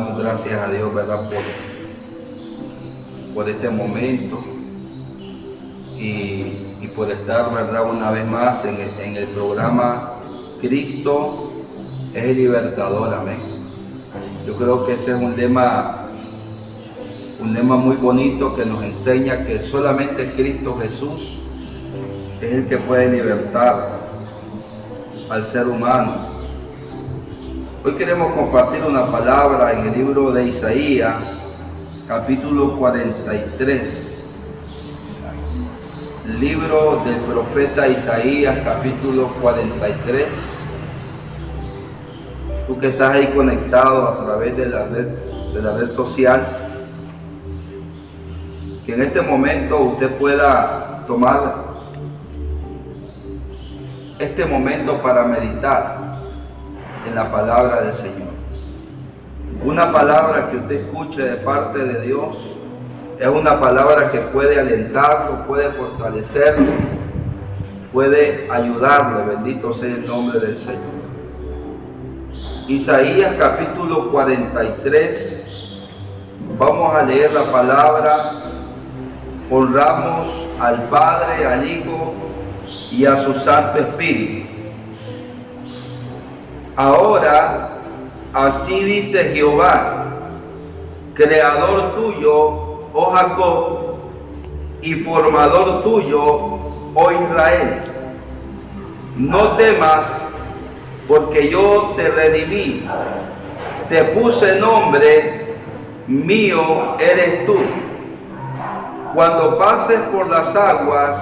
damos gracias a Dios, ¿verdad? Por este momento y por estar, ¿verdad? Una vez más en el programa Cristo es el libertador, amén. Yo creo que ese es un lema muy bonito que nos enseña que solamente Cristo Jesús es el que puede libertar al ser humano. Hoy queremos compartir una palabra en el libro de Isaías, capítulo 43. Libro del profeta Isaías, capítulo 43. Tú que estás ahí conectado a través de la red social, que en este momento usted pueda tomar este momento para meditar en la palabra del Señor. Una palabra que usted escuche de parte de Dios es una palabra que puede alentarlo, puede fortalecerlo, puede ayudarle. Bendito sea el nombre del Señor. Isaías capítulo 43, vamos a leer la palabra. Honramos al Padre, al Hijo y a su Santo Espíritu. Ahora, así dice Jehová, creador tuyo, oh Jacob, y formador tuyo, oh Israel. No temas, porque yo te redimí, te puse nombre, mío eres tú. Cuando pases por las aguas,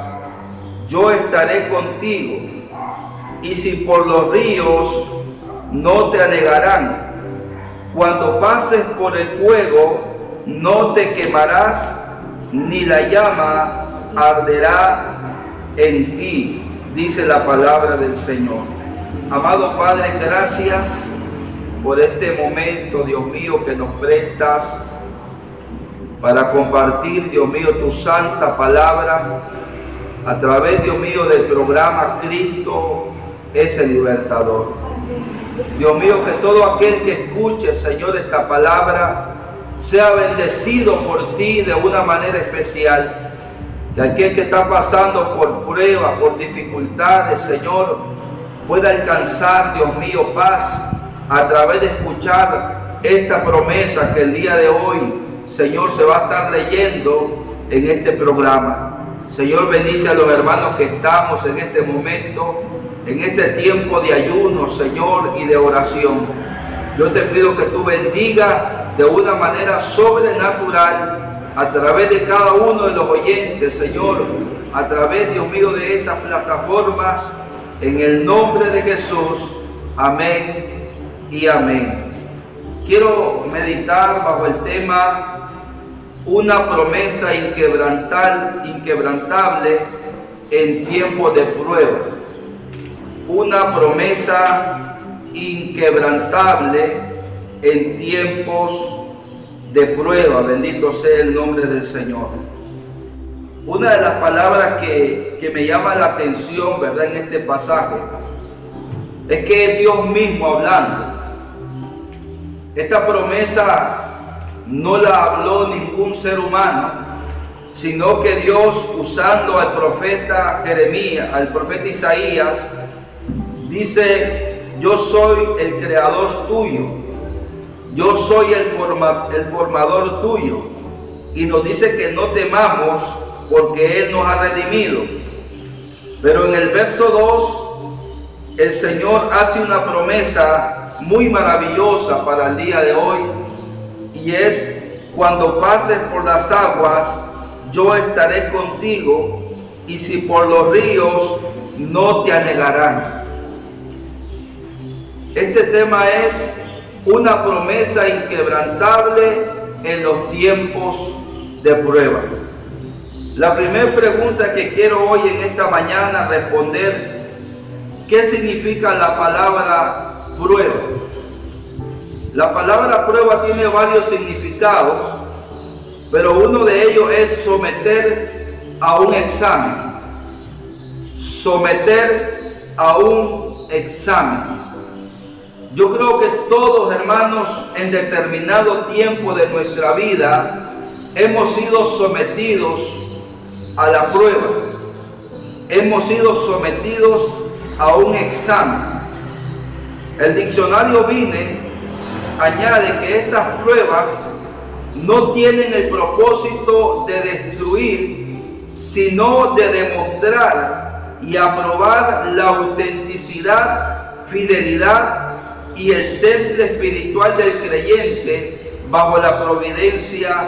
yo estaré contigo, y si por los ríos, no te anegarán. Cuando pases por el fuego, no te quemarás, ni la llama arderá en ti, dice la palabra del Señor. Amado Padre, gracias por este momento, Dios mío, que nos prestas para compartir, Dios mío, tu santa palabra a través, Dios mío, del programa Cristo es el libertador. Dios mío, que todo aquel que escuche, Señor, esta palabra sea bendecido por ti de una manera especial. Que aquel que está pasando por pruebas, por dificultades, Señor, pueda alcanzar, Dios mío, paz a través de escuchar esta promesa que el día de hoy, Señor, se va a estar leyendo en este programa. Señor, bendice a los hermanos que estamos en este momento, en este tiempo de ayuno, Señor, y de oración. Yo te pido que tú bendiga de una manera sobrenatural a través de cada uno de los oyentes, Señor, a través, Dios mío, de estas plataformas, en el nombre de Jesús. Amén y amén. Quiero meditar bajo el tema una promesa inquebrantable en tiempos de prueba. Una promesa inquebrantable en tiempos de prueba. Bendito sea el nombre del Señor. Una de las palabras que me llama la atención, ¿verdad?, en este pasaje, es que es Dios mismo hablando. Esta promesa no la habló ningún ser humano, sino que Dios, usando al profeta Jeremías, al profeta Isaías, dice: yo soy el creador tuyo, yo soy el formador tuyo. Y nos dice que no temamos porque Él nos ha redimido. Pero en el verso 2, el Señor hace una promesa muy maravillosa para el día de hoy, y es: cuando pases por las aguas, yo estaré contigo, y si por los ríos, no te anegarán. Este tema es una promesa inquebrantable en los tiempos de prueba. La primera pregunta que quiero hoy en esta mañana responder: ¿qué significa la palabra prueba? La palabra prueba tiene varios significados, pero uno de ellos es someter a un examen. Someter a un examen. Yo creo que todos, hermanos, en determinado tiempo de nuestra vida hemos sido sometidos a la prueba. Hemos sido sometidos a un examen. El diccionario Vine añade que estas pruebas no tienen el propósito de destruir, sino de demostrar y aprobar la autenticidad, fidelidad y el temple espiritual del creyente bajo la providencia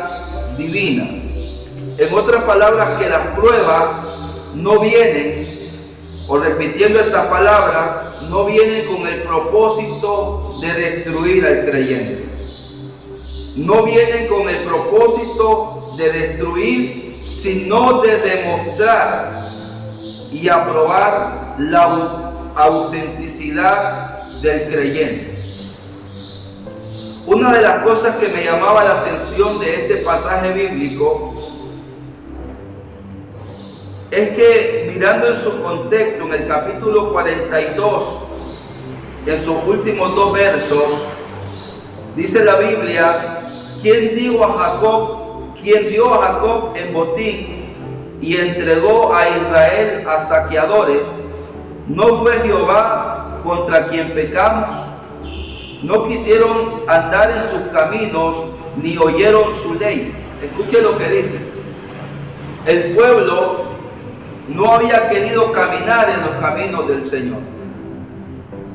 divina. En otras palabras, que las pruebas no vienen, o repitiendo esta palabra, no vienen con el propósito de destruir al creyente. No vienen con el propósito de destruir, sino de demostrar y aprobar la autenticidad del creyente. Una de las cosas que me llamaba la atención de este pasaje bíblico es que, mirando en su contexto, en el capítulo 42, en sus últimos 2 versos, dice la Biblia: ¿Quién dio a Jacob en botín y entregó a Israel a saqueadores? ¿No fue Jehová contra quien pecamos? No quisieron andar en sus caminos, ni oyeron su ley. Escuche lo que dice. El pueblo no había querido caminar en los caminos del Señor.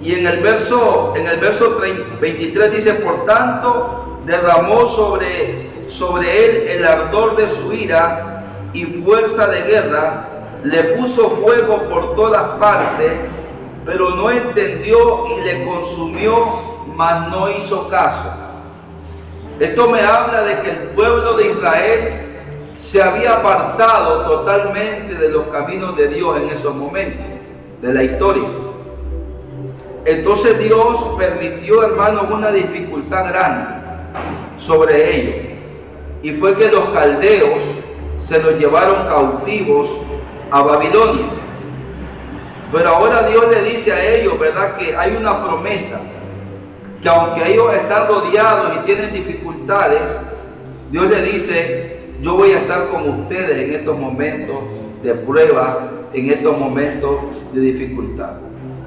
Y en el verso 23 dice: por tanto, derramó sobre él el ardor de su ira y fuerza de guerra, le puso fuego por todas partes, pero no entendió, y le consumió, mas no hizo caso. Esto me habla de que el pueblo de Israel se había apartado totalmente de los caminos de Dios en esos momentos de la historia. Entonces Dios permitió, hermanos, una dificultad grande sobre ellos, y fue que los caldeos se los llevaron cautivos a Babilonia. Pero ahora Dios le dice a ellos, ¿verdad?, que hay una promesa, que aunque ellos están rodeados y tienen dificultades, Dios le dice: yo voy a estar con ustedes en estos momentos de prueba, en estos momentos de dificultad.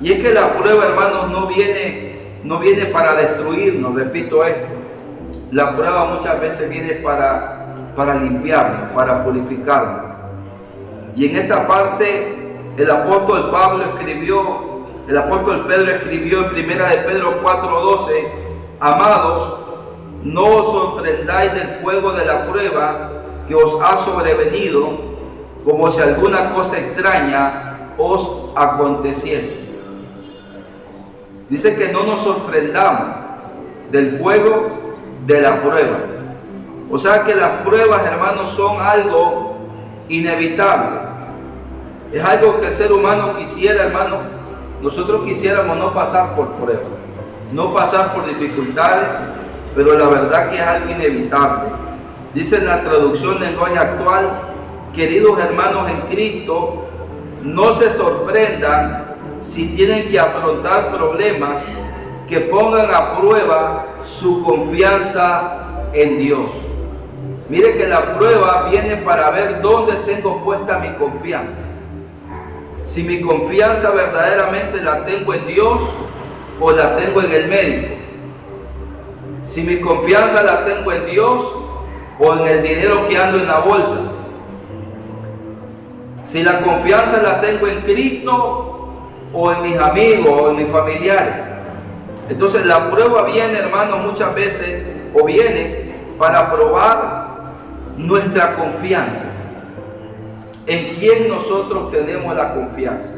Y es que la prueba, hermanos, no viene para destruirnos, repito esto. La prueba muchas veces viene para limpiarnos, para purificarnos. Y en esta parte el apóstol Pedro escribió en 1 de Pedro 4:12: amados, no os sorprendáis del fuego de la prueba que os ha sobrevenido, como si alguna cosa extraña os aconteciese. Dice que no nos sorprendamos del fuego de la prueba. O sea que las pruebas, hermanos, son algo inevitable. Es algo que el ser humano quisiera, hermanos. Nosotros quisiéramos no pasar por pruebas, no pasar por dificultades, pero la verdad que es algo inevitable. Dice en la traducción lenguaje actual: queridos hermanos en Cristo, no se sorprendan si tienen que afrontar problemas que pongan a prueba su confianza en Dios. Mire que la prueba viene para ver dónde tengo puesta mi confianza. Si mi confianza verdaderamente la tengo en Dios o la tengo en el médico. Si mi confianza la tengo en Dios o en el dinero que ando en la bolsa. Si la confianza la tengo en Cristo o en mis amigos o en mis familiares. Entonces la prueba viene, hermanos, muchas veces, o viene para probar nuestra confianza. ¿En quién nosotros tenemos la confianza?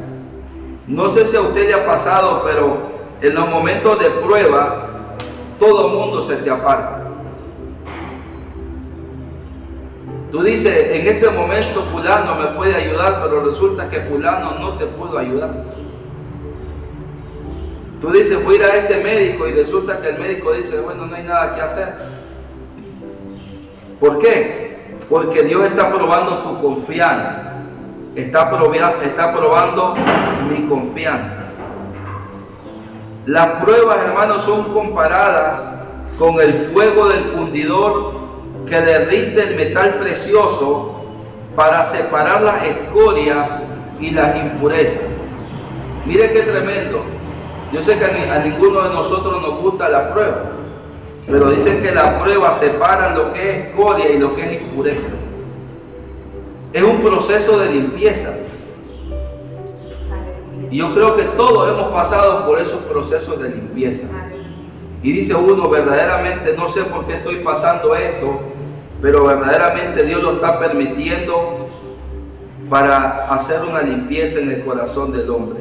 No sé si a usted le ha pasado, pero en los momentos de prueba, todo el mundo se te aparta. Tú dices: en este momento fulano me puede ayudar, pero resulta que fulano no te puede ayudar. Tú dices: voy a ir a este médico, y resulta que el médico dice: bueno, no hay nada que hacer. ¿Por qué? Porque Dios está probando tu confianza. Está probando mi confianza. Las pruebas, hermanos, son comparadas con el fuego del fundidor que derrite el metal precioso para separar las escorias y las impurezas. Mire qué tremendo. Yo sé que a ninguno de nosotros nos gusta la prueba, pero dicen que la prueba separa lo que es escoria y lo que es impureza. Es un proceso de limpieza. Y yo creo que todos hemos pasado por esos procesos de limpieza. Y dice uno, verdaderamente no sé por qué estoy pasando esto, pero verdaderamente Dios lo está permitiendo para hacer una limpieza en el corazón del hombre.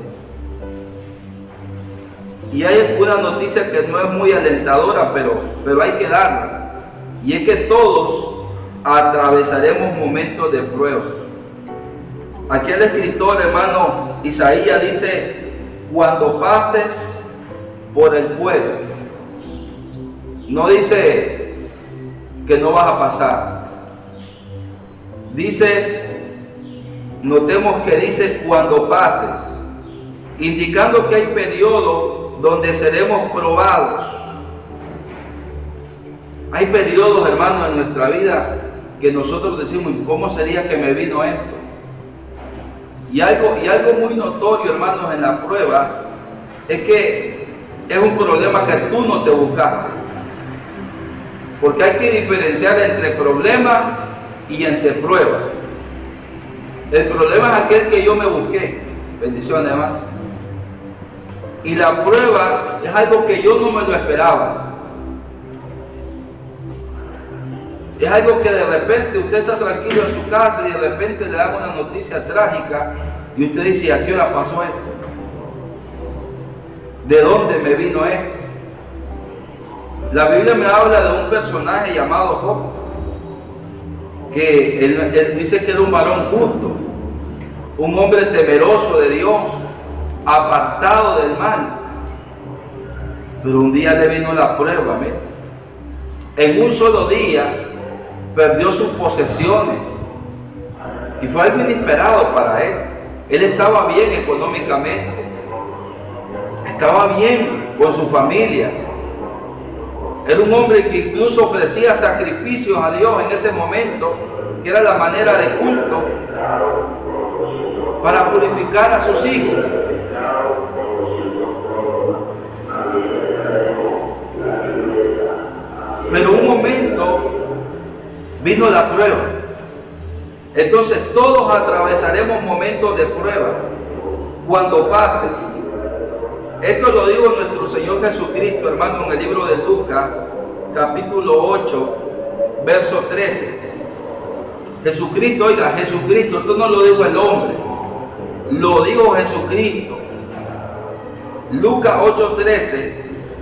Y hay una noticia que no es muy alentadora, pero hay que darla. Y es que todos atravesaremos momentos de prueba. Aquí el escritor, hermano Isaías, dice, cuando pases por el fuego. No dice que no vas a pasar. Dice, notemos que dice cuando pases, indicando que hay periodos donde seremos probados. Hay periodos, hermanos, en nuestra vida que nosotros decimos, ¿cómo sería que me vino esto? Y algo muy notorio, hermanos, en la prueba, es que es un problema que tú no te buscaste. Porque hay que diferenciar entre problema y entre prueba. El problema es aquel que yo me busqué. Bendiciones, hermano. Y la prueba es algo que yo no me lo esperaba. Es algo que de repente usted está tranquilo en su casa y de repente le dan una noticia trágica y usted dice, ¿a qué hora pasó esto? ¿De dónde me vino esto? La Biblia me habla de un personaje llamado Job, que él dice que era un varón justo, un hombre temeroso de Dios, apartado del mal. Pero un día le vino la prueba, mira. En un solo día perdió sus posesiones y fue algo inesperado para él. Él estaba bien económicamente, estaba bien con su familia. Era un hombre que incluso ofrecía sacrificios a Dios en ese momento, que era la manera de culto para purificar a sus hijos. Pero un momento vino la prueba. Entonces todos atravesaremos momentos de prueba. Cuando pases, esto lo dijo nuestro Señor Jesucristo, hermano, en el libro de Lucas, capítulo 8, verso 13. Jesucristo, oiga, Jesucristo, esto no lo dijo el hombre, lo dijo Jesucristo. Lucas 8:13,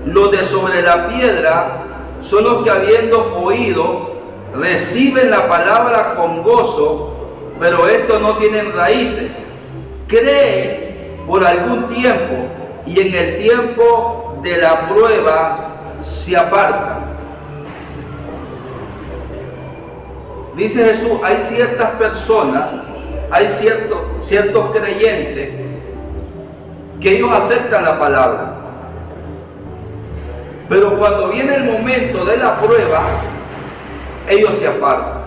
los de sobre la piedra son los que habiendo oído, reciben la palabra con gozo, pero estos no tienen raíces. Creen por algún tiempo y en el tiempo de la prueba se apartan. Dice Jesús, hay ciertas personas, hay ciertos creyentes que ellos aceptan la palabra, pero cuando viene el momento de la prueba, ellos se apartan.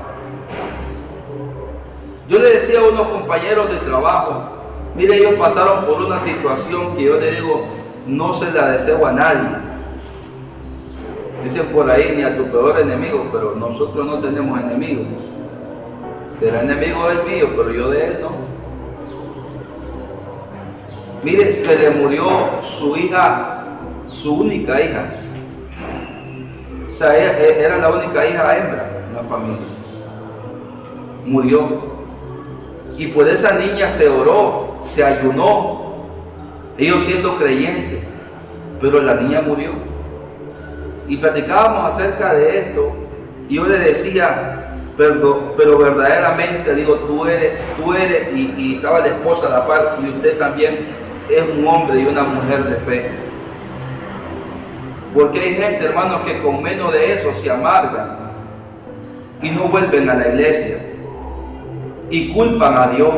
Yo le decía a unos compañeros de trabajo, mire, ellos pasaron por una situación que yo le digo, no se la deseo a nadie. Dicen por ahí, ni a tu peor enemigo, pero nosotros no tenemos enemigos. El enemigo es el mío, pero yo de él no. Mire, se le murió su hija, su única hija. O sea, ella era la única hija hembra en la familia. Murió. Y por esa niña se oró, se ayunó, ellos siendo creyentes, pero la niña murió. Y platicábamos acerca de esto, y yo le decía, pero verdaderamente, digo, tú eres, y estaba la esposa a la par, y usted también es un hombre y una mujer de fe. Porque hay gente, hermanos, que con menos de eso se amargan y no vuelven a la iglesia. Y culpan a Dios,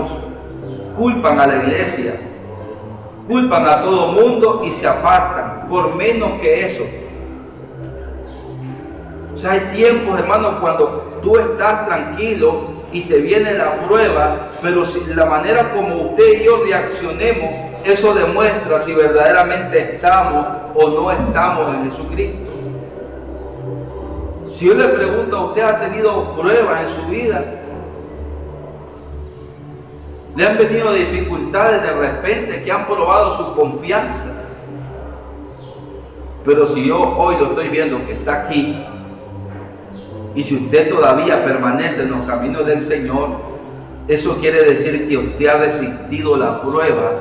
culpan a la iglesia. culpan a todo mundo y se apartan, por menos que eso. O sea, hay tiempos, hermanos, cuando tú estás tranquilo y te viene la prueba, pero si la manera como usted y yo reaccionemos, eso demuestra si verdaderamente estamos o no estamos en Jesucristo. Si yo le pregunto a usted, ¿ha tenido pruebas en su vida? ¿Le han venido dificultades de repente que han probado su confianza? Pero si yo hoy lo estoy viendo que está aquí, y si usted todavía permanece en los caminos del Señor, eso quiere decir que usted ha resistido la prueba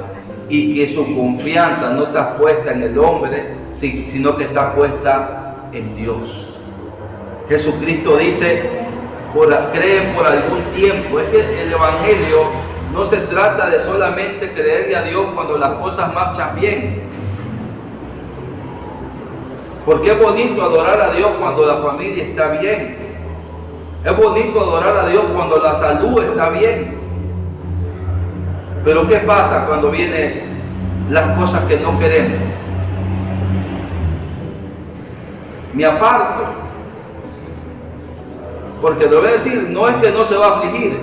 y que su confianza no está puesta en el hombre, sino que está puesta en Dios. Jesucristo dice, creen por algún tiempo. Es que el Evangelio no se trata de solamente creerle a Dios cuando las cosas marchan bien. Porque es bonito adorar a Dios cuando la familia está bien. Es bonito adorar a Dios cuando la salud está bien. Pero ¿qué pasa cuando vienen las cosas que no queremos? Me aparto. Porque lo voy a decir, no es que no se va a afligir.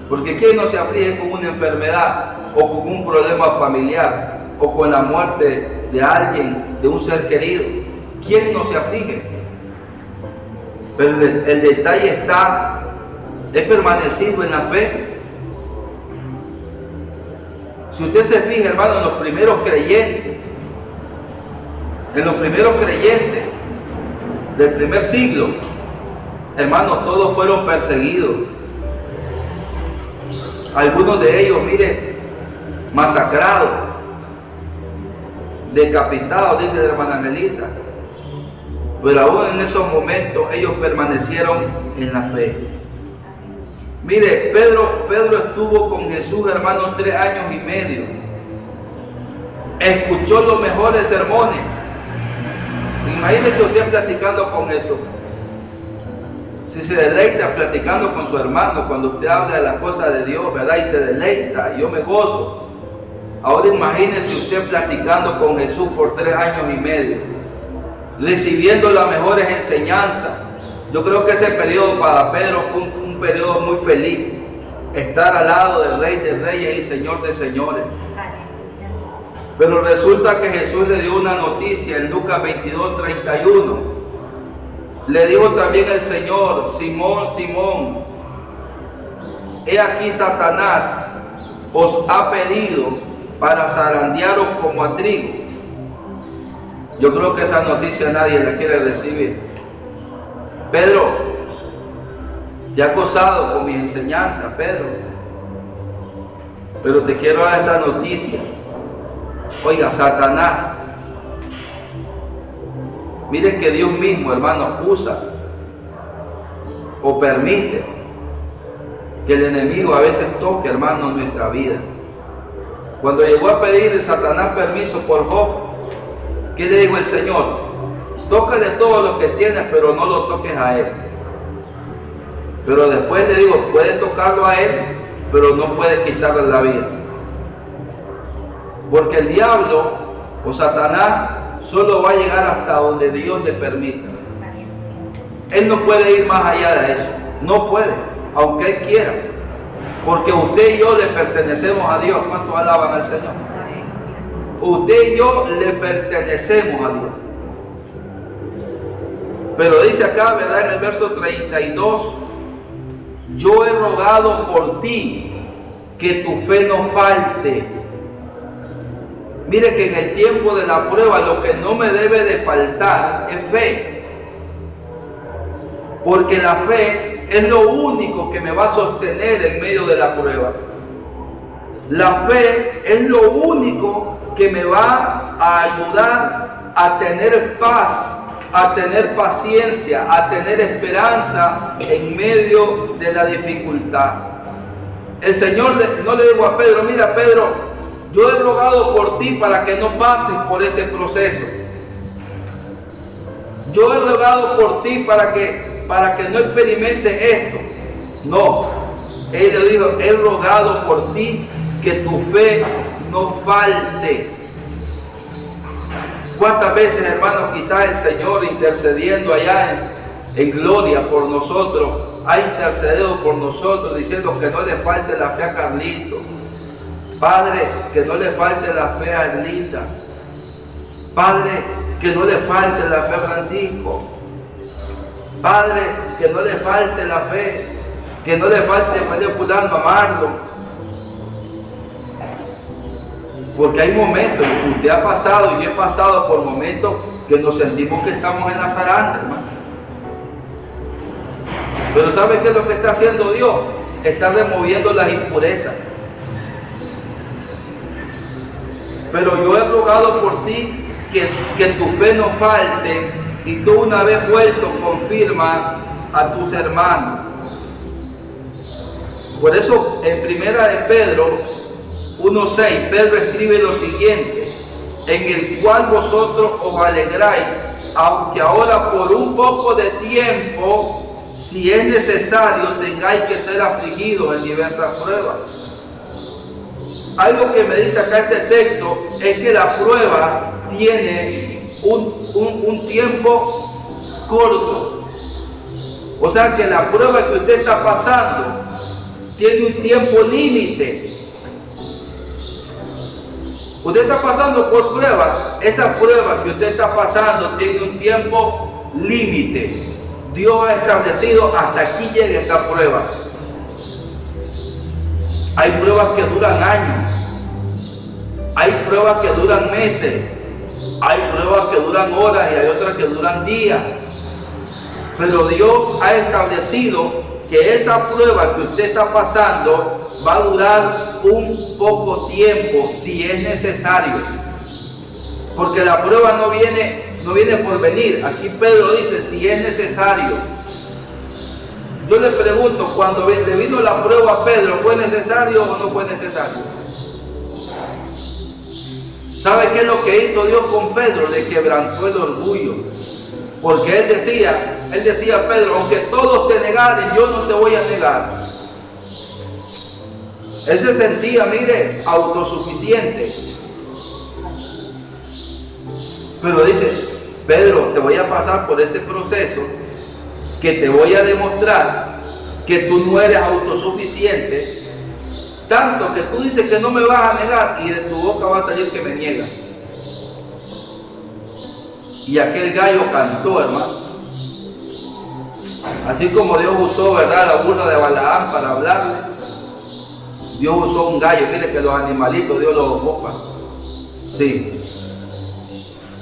Porque ¿quién no se aflige con una enfermedad o con un problema familiar o con la muerte de alguien, de un ser querido? ¿Quién no se aflige? Pero el detalle está, he permanecido en la fe. Si usted se fija, hermano, en los primeros creyentes del primer siglo, hermano, todos fueron perseguidos. Algunos de ellos, mire, masacrados, decapitados, dice la hermana Angelita. Pero aún en esos momentos ellos permanecieron en la fe. Mire, Pedro estuvo con Jesús, hermano, 3 años y medio. Escuchó los mejores sermones. Imagínese usted platicando con Jesús. Si se deleita platicando con su hermano, cuando usted habla de las cosas de Dios, ¿verdad? Y se deleita, yo me gozo. Ahora imagínese usted platicando con Jesús por 3 años y medio, recibiendo las mejores enseñanzas. Yo creo que ese periodo para Pedro fue un periodo muy feliz. Estar al lado del Rey de Reyes y Señor de Señores. Pero resulta que Jesús le dio una noticia en Lucas 22:31. Le dijo también el Señor: Simón, Simón, he aquí Satanás os ha pedido para zarandearos como a trigo. Yo creo que esa noticia nadie la quiere recibir. Pedro, ya has gozado con mis enseñanzas, Pedro, pero te quiero dar esta noticia. Oiga, Satanás, mire que Dios mismo, hermano, usa o permite que el enemigo a veces toque, hermano, nuestra vida. Cuando llegó a pedir Satanás permiso por Job, ¿qué le dijo el Señor? Tócale todo lo que tienes, pero no lo toques a él. Pero después le digo, puedes tocarlo a él, pero no puedes quitarle la vida. Porque el diablo o Satanás solo va a llegar hasta donde Dios le permita. Él no puede ir más allá de eso. No puede, aunque él quiera. Porque usted y yo le pertenecemos a Dios. ¿Cuántos alaban al Señor? Usted y yo le pertenecemos a Dios. Pero dice acá, ¿verdad? En el verso 32, yo he rogado por ti que tu fe no falte. Mire que en el tiempo de la prueba lo que no me debe de faltar es fe. Porque la fe es lo único que me va a sostener en medio de la prueba. La fe es lo único que me va a ayudar a tener paz, a tener paciencia, a tener esperanza en medio de la dificultad. El Señor no le dijo a Pedro: mira, Pedro, yo he rogado por ti para que no pases por ese proceso. Yo he rogado por ti para que no experimentes esto. No, Él le dijo: he rogado por ti que tu fe no falte. ¿Cuántas veces, hermanos, quizás el Señor intercediendo allá en gloria por nosotros, ha intercedido por nosotros diciendo que no le falte la fe a Carlito? Padre, que no le falte la fe a Erlinda. Padre, que no le falte la fe a Francisco. Padre, que no le falte la fe, que no le falte la fe de fulano a Marlon. Porque hay momentos, usted ha pasado y yo he pasado por momentos que nos sentimos que estamos en la zaranda, hermano. Pero ¿sabe qué es lo que está haciendo Dios? Está removiendo las impurezas. Pero yo he rogado por ti que tu fe no falte, y tú, una vez vuelto, confirma a tus hermanos. Por eso en primera de Pedro 1:6, Pedro escribe lo siguiente: en el cual vosotros os alegráis, aunque ahora por un poco de tiempo, si es necesario, tengáis que ser afligidos en diversas pruebas. Algo que me dice acá este texto es que la prueba tiene un tiempo corto. O sea que la prueba que usted está pasando tiene un tiempo límite. Usted está pasando por prueba. Esa prueba que usted está pasando tiene un tiempo límite. Dios ha establecido hasta aquí llega esta prueba. Hay pruebas que duran años, hay pruebas que duran meses, hay pruebas que duran horas y hay otras que duran días. Pero Dios ha establecido que esa prueba que usted está pasando va a durar un poco tiempo si es necesario. Porque la prueba no viene por venir. Aquí Pedro dice si es necesario. Yo le pregunto, cuando le vino la prueba a Pedro, ¿fue necesario o no fue necesario? ¿Sabe qué es lo que hizo Dios con Pedro? Le quebrantó el orgullo. Porque él decía, Pedro, aunque todos te negaren, yo no te voy a negar. Él se sentía, mire, autosuficiente. Pero dice, Pedro, te voy a pasar por este proceso que te voy a demostrar que tú no eres autosuficiente, tanto que tú dices que no me vas a negar y de tu boca va a salir que me niegas. Y aquel gallo cantó, hermano. Así como Dios usó, ¿verdad?, la burla de Balaam para hablarle, Dios usó un gallo. Mire que los animalitos Dios los ocupa. Sí.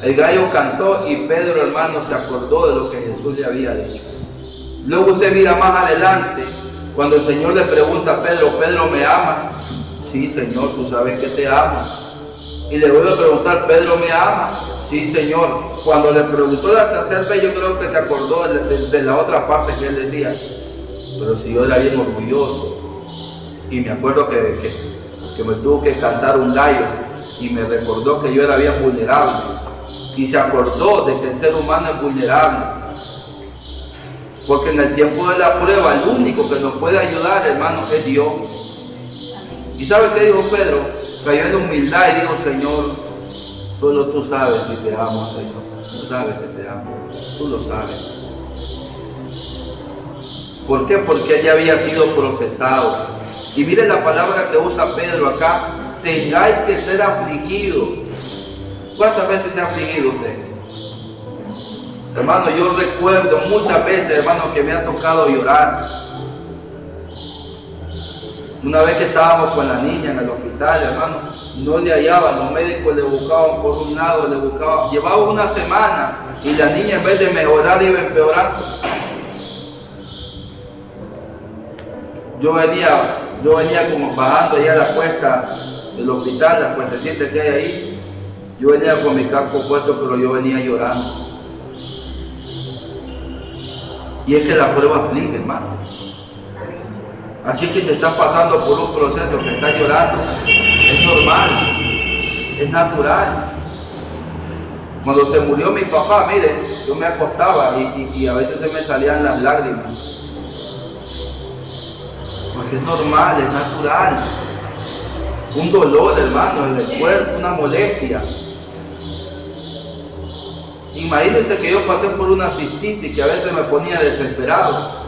El gallo cantó y Pedro, hermano, se acordó de lo que Jesús le había dicho. Luego usted mira más adelante, cuando el Señor le pregunta a Pedro, ¿Pedro me ama? Sí, Señor, tú sabes que te amo. Y le vuelve a preguntar, ¿Pedro me ama? Sí, Señor. Cuando le preguntó la tercera vez, yo creo que se acordó de la otra parte que él decía, pero si yo era bien orgulloso. Y me acuerdo que me tuvo que cantar un gallo y me recordó que yo era bien vulnerable. Y se acordó de que el ser humano es vulnerable. Porque en el tiempo de la prueba, el único que nos puede ayudar, hermano, es Dios. ¿Y sabe qué dijo Pedro? Cayó en humildad y dijo, Señor, solo tú sabes si te amo, Señor. Tú sabes que te amo. Tú lo sabes. ¿Por qué? Porque él ya había sido procesado. Y miren la palabra que usa Pedro acá. Tengáis que ser afligidos. ¿Cuántas veces se ha afligido usted? Hermano, yo recuerdo muchas veces, hermano, que me ha tocado llorar. Una vez que estábamos con la niña en el hospital, hermano, no le hallaban, los médicos le buscaban por un lado, le buscaban. Llevaba una semana y la niña, en vez de mejorar, iba empeorando. Yo venía como bajando allá a la cuesta del hospital, la cuestecita que hay ahí. Yo venía con mi casco puesto, pero yo venía llorando. Y es que la prueba aflige, hermano. Así que si estás pasando por un proceso que estás llorando, es normal, es natural. Cuando se murió mi papá, mire, yo me acostaba y a veces se me salían las lágrimas. Porque es normal, es natural. un dolor, hermano, en el cuerpo, una molestia. Imagínense que yo pasé por una cistitis que a veces me ponía desesperado.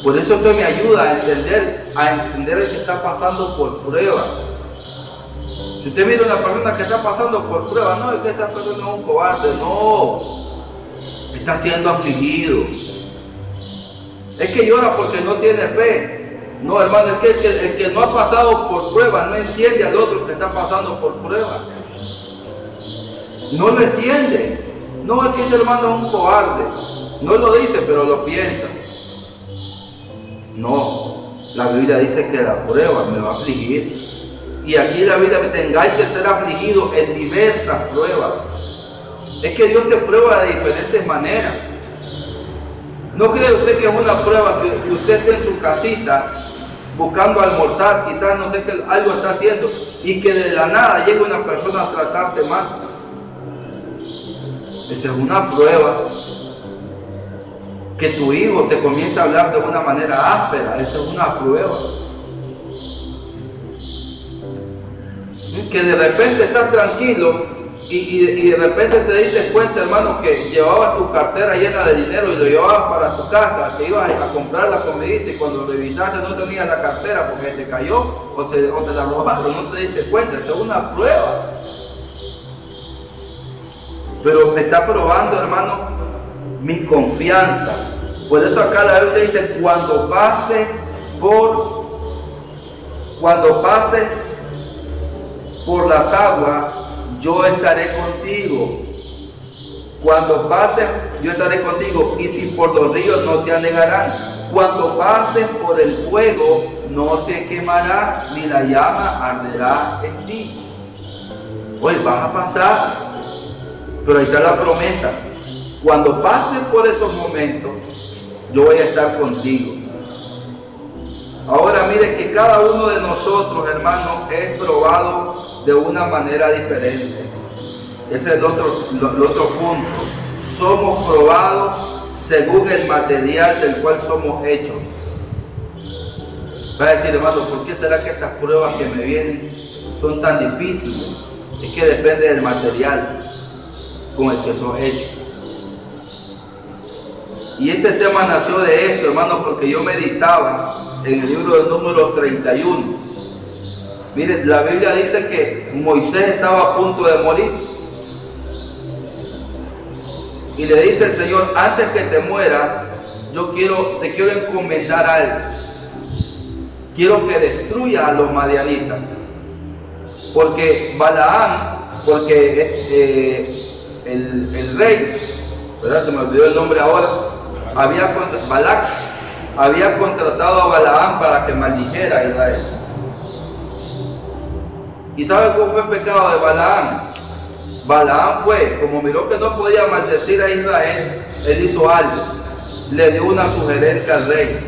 Por eso esto me ayuda a entender el que está pasando por prueba. Si usted mira a una persona que está pasando por prueba, no es que esa persona es un cobarde, no, está siendo afligido. Es que llora porque no tiene fe. No, hermano, es que el que no ha pasado por prueba no entiende al otro que está pasando por prueba. No lo entiende. No, es que ese hermano es un cobarde. No lo dice, pero lo piensa. No, la Biblia dice que la prueba me va a afligir. Y aquí la Biblia me tengáis que ser afligido en diversas pruebas. Es que Dios te prueba de diferentes maneras. ¿No cree usted que es una prueba que usted esté en su casita buscando almorzar, quizás no sé qué algo está haciendo, y que de la nada llegue una persona a tratarte mal? Esa es una prueba. Que tu hijo te comience a hablar de una manera áspera, esa es una prueba. Que de repente estás tranquilo y de repente te diste cuenta, hermano, que llevabas tu cartera llena de dinero y lo llevabas para tu casa, que ibas a comprar la comidita y cuando revisaste no tenías la cartera porque te cayó o te la robaron, no te diste cuenta. Esa es una prueba. Pero me está probando, hermano, mi confianza. Por eso acá la Biblia dice, cuando pase por las aguas, yo estaré contigo. Cuando pases, yo estaré contigo. Y si por los ríos, no te anegarán. Cuando pases por el fuego, no te quemará, ni la llama arderá en ti. Hoy vas a pasar, pero ahí está la promesa. Cuando pases por esos momentos, yo voy a estar contigo. Ahora mire que cada uno de nosotros, hermanos, es probado de una manera diferente. Ese es el otro punto. Somos probados según el material del cual somos hechos. Va a decir, hermano, ¿por qué será que estas pruebas que me vienen son tan difíciles? Es que depende del material con el que sos hecho. Y este tema nació de esto, hermano, porque yo meditaba en el libro de Números 31. Miren, la Biblia dice que Moisés estaba a punto de morir. Y le dice el Señor, antes que te mueras, te quiero encomendar algo. Quiero que destruyas a los madianitas. Porque Balaam, el rey, ¿verdad? Se me olvidó el nombre ahora, Balac había contratado a Balaam para que maldijera a Israel. ¿Y sabe cuál fue el pecado de Balaam? Balaam fue, como miró que no podía maldecir a Israel, él hizo algo, le dio una sugerencia al rey.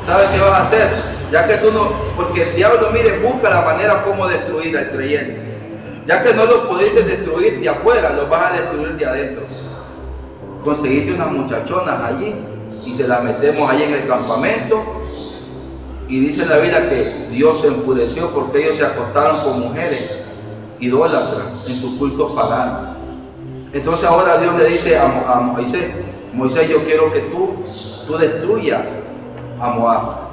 ¿Sabe qué vas a hacer? Ya que tú no, porque el diablo, mire, busca la manera como destruir al creyente. Ya que no lo pudiste destruir de afuera, lo vas a destruir de adentro. Conseguiste unas muchachonas allí y se las metemos allí en el campamento, y dice la Biblia que Dios se enfureció porque ellos se acostaron con mujeres idólatras en sus cultos paganos. Entonces ahora Dios le dice a Moisés, Moisés, yo quiero que tú destruyas a Moab.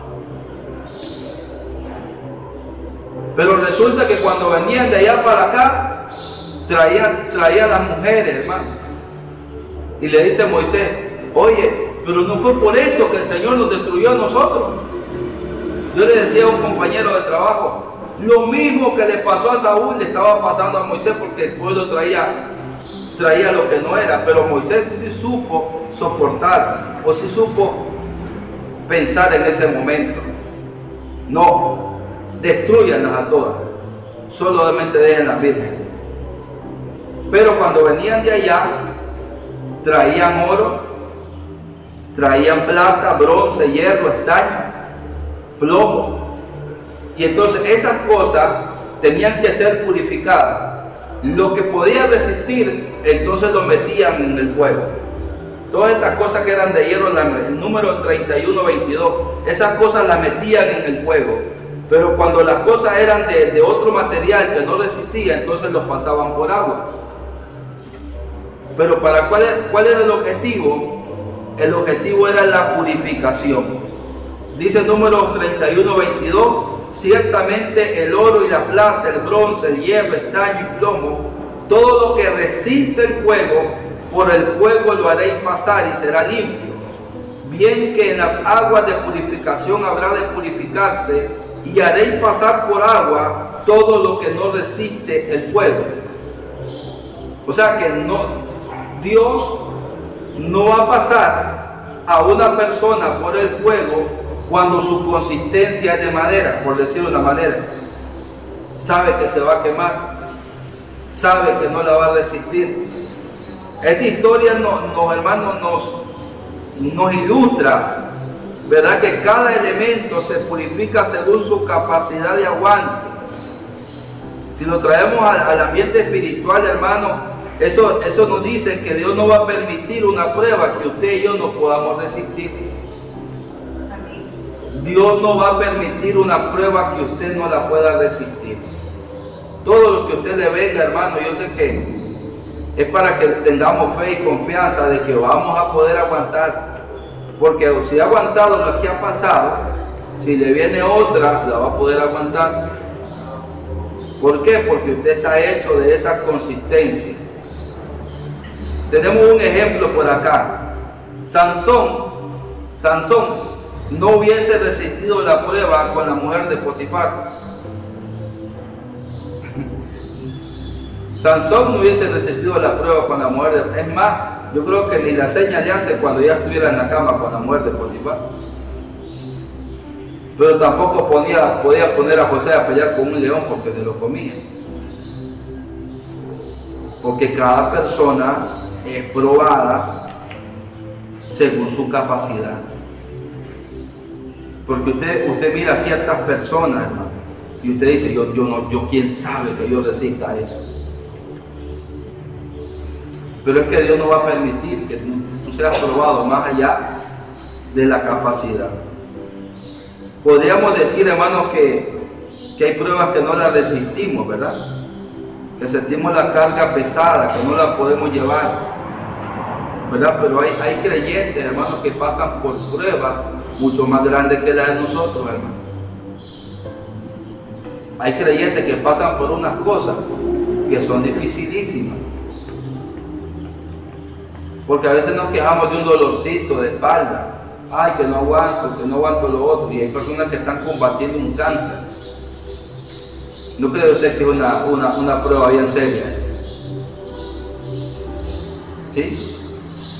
Pero resulta que cuando venían de allá para acá, traían las mujeres, hermano. Y le dice Moisés, oye, pero no fue por esto que el Señor nos destruyó a nosotros. Yo le decía a un compañero de trabajo, lo mismo que le pasó a Saúl le estaba pasando a Moisés, porque el pueblo traía lo que no era. Pero Moisés sí supo soportar, o sí supo pensar en ese momento. No, destruyanlas a todas, solamente dejen las vírgenes. Pero cuando venían de allá, traían oro, traían plata, bronce, hierro, estaño, plomo. Y entonces esas cosas tenían que ser purificadas. Lo que podía resistir, entonces lo metían en el fuego. Todas estas cosas que eran de hierro, el número 31, 22, esas cosas las metían en el fuego. Pero cuando las cosas eran de otro material que no resistía, entonces los pasaban por agua. Pero ¿cuál era el objetivo? El objetivo era la purificación. Dice Números 31:22, ciertamente el oro y la plata, el bronce, el hierro, estaño y plomo, todo lo que resiste el fuego, por el fuego lo haréis pasar y será limpio. Bien que en las aguas de purificación habrá de purificarse, y haréis pasar por agua todo lo que no resiste el fuego. O sea que Dios no va a pasar a una persona por el fuego cuando su consistencia es de madera, por decirlo de una manera. Sabe que se va a quemar, sabe que no la va a resistir. Esta historia hermanos, nos ilustra, ¿verdad? Que cada elemento se purifica según su capacidad de aguante. Si lo traemos al ambiente espiritual, hermano, eso nos dice que Dios no va a permitir una prueba que usted y yo no podamos resistir. Dios no va a permitir una prueba que usted no la pueda resistir. Todo lo que usted le venga, hermano, yo sé que es para que tengamos fe y confianza de que vamos a poder aguantar. Porque si ha aguantado lo que ha pasado, si le viene otra, la va a poder aguantar. ¿Por qué? Porque usted está hecho de esa consistencia. Tenemos un ejemplo por acá. Sansón no hubiese resistido la prueba con la mujer de Potifar. Sansón no hubiese resistido la prueba con la mujer de... Es más, yo creo que ni la seña le hace cuando ya estuviera en la cama con la mujer de Potifar. Pero tampoco podía poner a José a pelear con un león porque se lo comía. Porque cada persona es probada según su capacidad. Porque usted mira a ciertas personas, hermano, y usted dice, yo quién sabe que yo resista eso. Pero es que Dios no va a permitir que tú seas probado más allá de la capacidad. Podríamos decir, hermanos, que hay pruebas que no las resistimos, ¿verdad? Que sentimos la carga pesada, que no la podemos llevar, ¿verdad? Pero hay creyentes, hermanos, que pasan por pruebas mucho más grandes que las de nosotros, hermanos. Hay creyentes que pasan por unas cosas que son dificilísimas. Porque a veces nos quejamos de un dolorcito de espalda. Ay, que no aguanto lo otro. Y hay personas que están combatiendo un cáncer. ¿No cree usted que es una prueba bien seria? ¿Sí?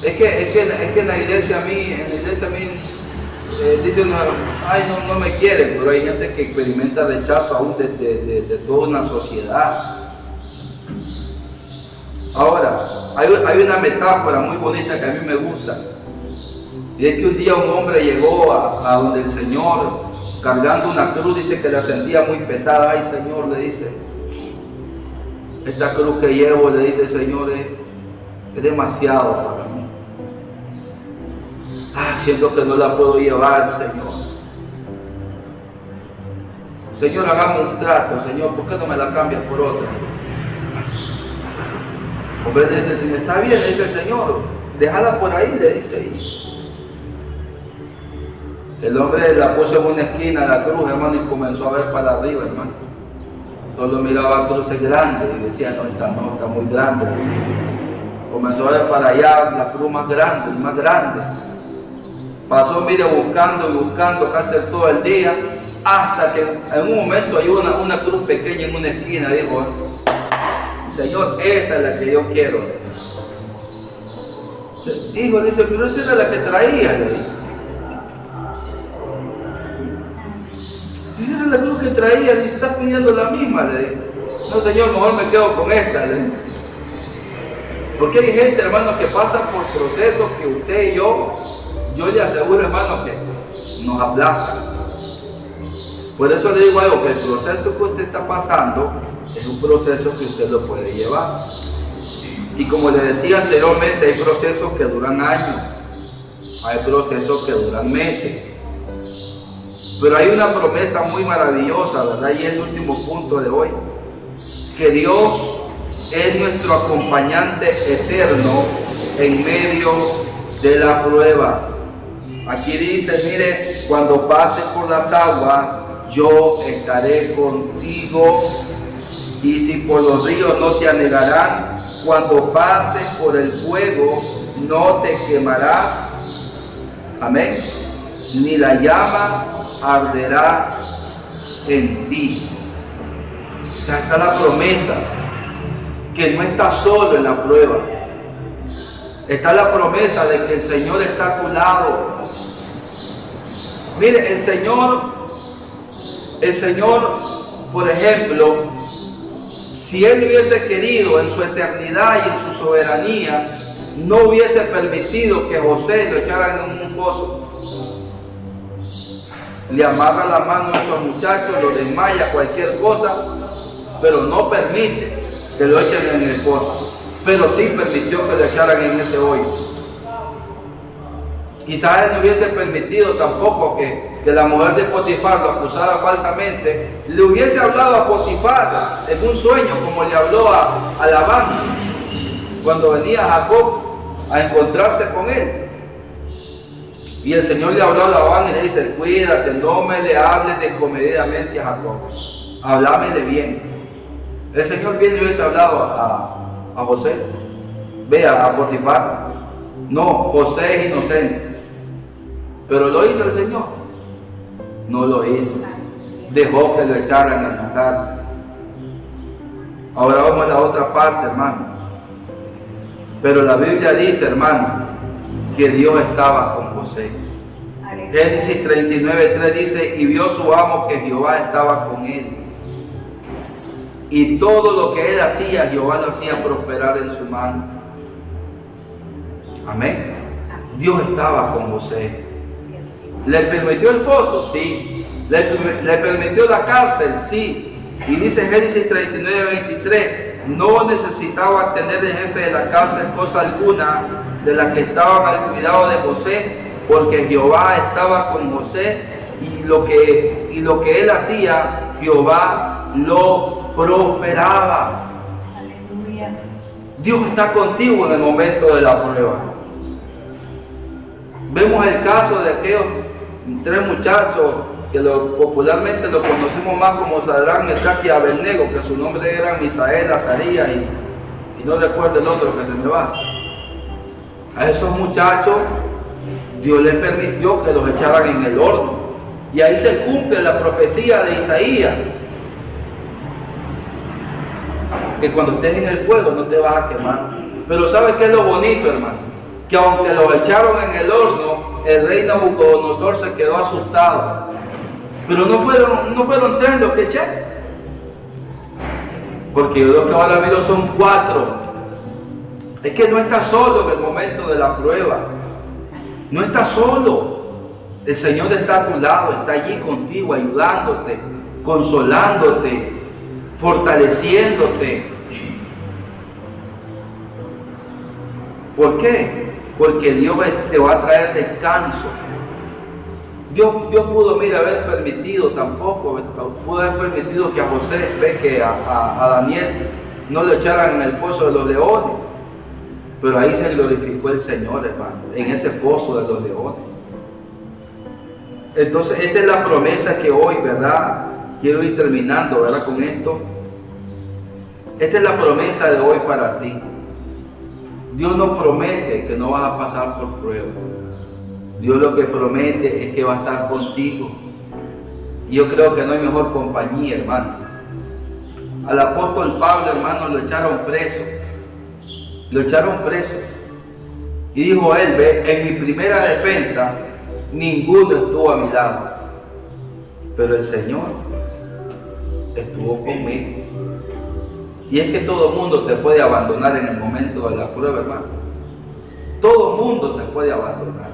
Es que en la iglesia a mí dice uno, ay, no me quieren, pero hay gente que experimenta rechazo aún de toda una sociedad. Ahora, hay una metáfora muy bonita que a mí me gusta. Y es que un día un hombre llegó a donde el Señor, cargando una cruz, dice que la sentía muy pesada. Ay, Señor, le dice, esta cruz que llevo, le dice el Señor, es demasiado para mí. Siento que no la puedo llevar, Señor. Señor, hagamos un trato, Señor, ¿por qué no me la cambias por otra? Hombre, le dice, si me está bien, le dice el Señor, déjala por ahí, le dice ahí. El hombre la puso en una esquina la cruz, hermano, y comenzó a ver para arriba, hermano. Solo miraba cruces grandes y decía, no, está muy grande. Comenzó a ver para allá la cruz más grande y más grande. Pasó, mire, buscando casi todo el día, hasta que en un momento hay una cruz pequeña en una esquina. Dijo, Señor, esa es la que yo quiero. Dijo, dice, pero esa era la que traía, le dice. Si esa era la cruz que traía, si está pidiendo la misma, le dice. No, Señor, mejor me quedo con esta, le dice. Porque hay gente, hermano, que pasa por procesos que usted y yo le aseguro, hermano, que nos aplastan. Por eso le digo algo, que el proceso que usted está pasando es un proceso que usted lo puede llevar. Y como le decía anteriormente, hay procesos que duran años, hay procesos que duran meses. Pero hay una promesa muy maravillosa, ¿verdad? Y es el último punto de hoy. Que Dios es nuestro acompañante eterno en medio de la prueba. Aquí dice, mire, cuando pases por las aguas, yo estaré contigo. Y si por los ríos no te anegarán, cuando pases por el fuego, no te quemarás. Amén. Ni la llama arderá en ti. O sea, está la promesa que no estás solo en la prueba. Está la promesa de que el Señor está a tu lado. Mire, el Señor, por ejemplo, si Él hubiese querido en su eternidad y en su soberanía, no hubiese permitido que José lo echaran en un foso. Le amarra la mano a esos muchachos, lo desmaya, cualquier cosa, pero no permite que lo echen en el foso. Pero sí permitió que lo echaran en ese hoyo. Quizás Él no hubiese permitido tampoco que la mujer de Potifar lo acusara falsamente. Le hubiese hablado a Potifar en un sueño, como le habló a Labán cuando venía Jacob a encontrarse con él. Y el Señor le habló a Labán y le dice: cuídate, no me le hables descomedidamente a Jacob, hablámele bien. El Señor bien le hubiese hablado a José, vea, a Potifar. No, José es inocente. Pero lo hizo el Señor. No lo hizo. Dejó que lo echaran en la cárcel. Ahora vamos a la otra parte, hermano. Pero la Biblia dice, hermano, que Dios estaba con José. Génesis 39:3 dice: y vio su amo que Jehová estaba con él. Y todo lo que él hacía, Jehová lo hacía prosperar en su mano. Amén. Dios estaba con José. ¿Le permitió el foso? Sí. ¿Le permitió la cárcel? Sí. Y dice Génesis 39:23: no necesitaba tener de jefe de la cárcel cosa alguna de las que estaban al cuidado de José, porque Jehová estaba con José, y lo que él hacía, Jehová lo prosperaba. Aleluya. Dios está contigo en el momento de la prueba. Vemos el caso de aquellos 3 muchachos que popularmente lo conocemos más como Sadrach, Mesach y Abednego, que su nombre era Misael, Azarías y no recuerdo el otro que se me va. A esos muchachos Dios les permitió que los echaran en el horno, y ahí se cumple la profecía de Isaías, que cuando estés en el fuego no te vas a quemar. Pero ¿sabes qué es lo bonito, hermano? Que aunque los echaron en el horno, el rey Nabucodonosor se quedó asustado. Pero no fueron 3 los que eché, porque yo lo que ahora miro son 4. Es que no estás solo en el momento de la prueba. No estás solo. El Señor está a tu lado, está allí contigo, ayudándote, consolándote, fortaleciéndote. ¿Por qué? Porque Dios te va a traer descanso. Dios pudo, mira, haber permitido tampoco, pudo haber permitido que a José, ve que a Daniel no lo echaran en el foso de los leones. Pero ahí se glorificó el Señor, hermano, en ese foso de los leones. Entonces, esta es la promesa que hoy, ¿verdad? Quiero ir terminando, ¿verdad? Con esto. Esta es la promesa de hoy para ti. Dios no promete que no vas a pasar por pruebas. Dios lo que promete es que va a estar contigo. Y yo creo que no hay mejor compañía, hermano. Al apóstol Pablo, hermano, lo echaron preso. Lo echaron preso. Y dijo él: ve, en mi primera defensa, ninguno estuvo a mi lado, pero el Señor estuvo conmigo. Y es que todo mundo te puede abandonar en el momento de la prueba, hermano. Todo mundo te puede abandonar,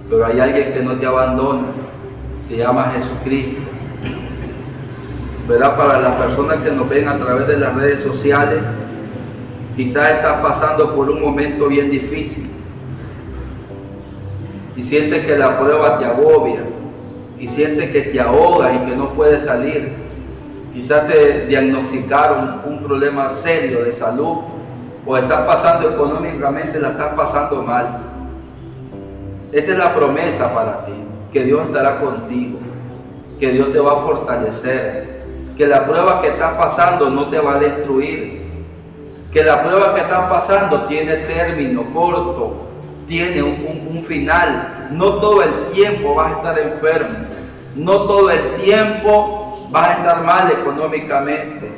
pero hay alguien que no te abandona. Se llama Jesucristo. ¿Verdad? Para las personas que nos ven a través de las redes sociales, quizás estás pasando por un momento bien difícil y sientes que la prueba te agobia y sientes que te ahogas y que no puedes salir. Quizás te diagnosticaron un problema serio de salud, o estás pasando económicamente, la estás pasando mal. Esta es la promesa para ti, que Dios estará contigo, que Dios te va a fortalecer, que la prueba que estás pasando no te va a destruir, que la prueba que estás pasando tiene término corto, tiene un final. No todo el tiempo vas a estar enfermo, no todo el tiempo vas a estar mal económicamente,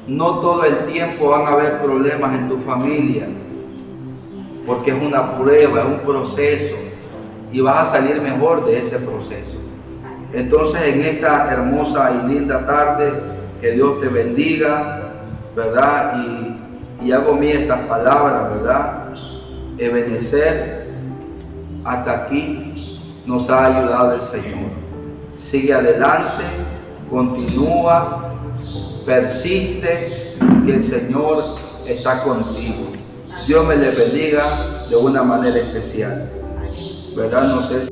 no todo el tiempo van a haber problemas en tu familia, porque es una prueba, es un proceso, y vas a salir mejor de ese proceso. Entonces, en esta hermosa y linda tarde, que Dios te bendiga, ¿verdad? Y hago mía estas palabras, ¿verdad? Ebenecer, hasta aquí nos ha ayudado el Señor. Sigue adelante, continúa, persiste, que el Señor está contigo. Dios me les bendiga de una manera especial, ¿verdad? No sé si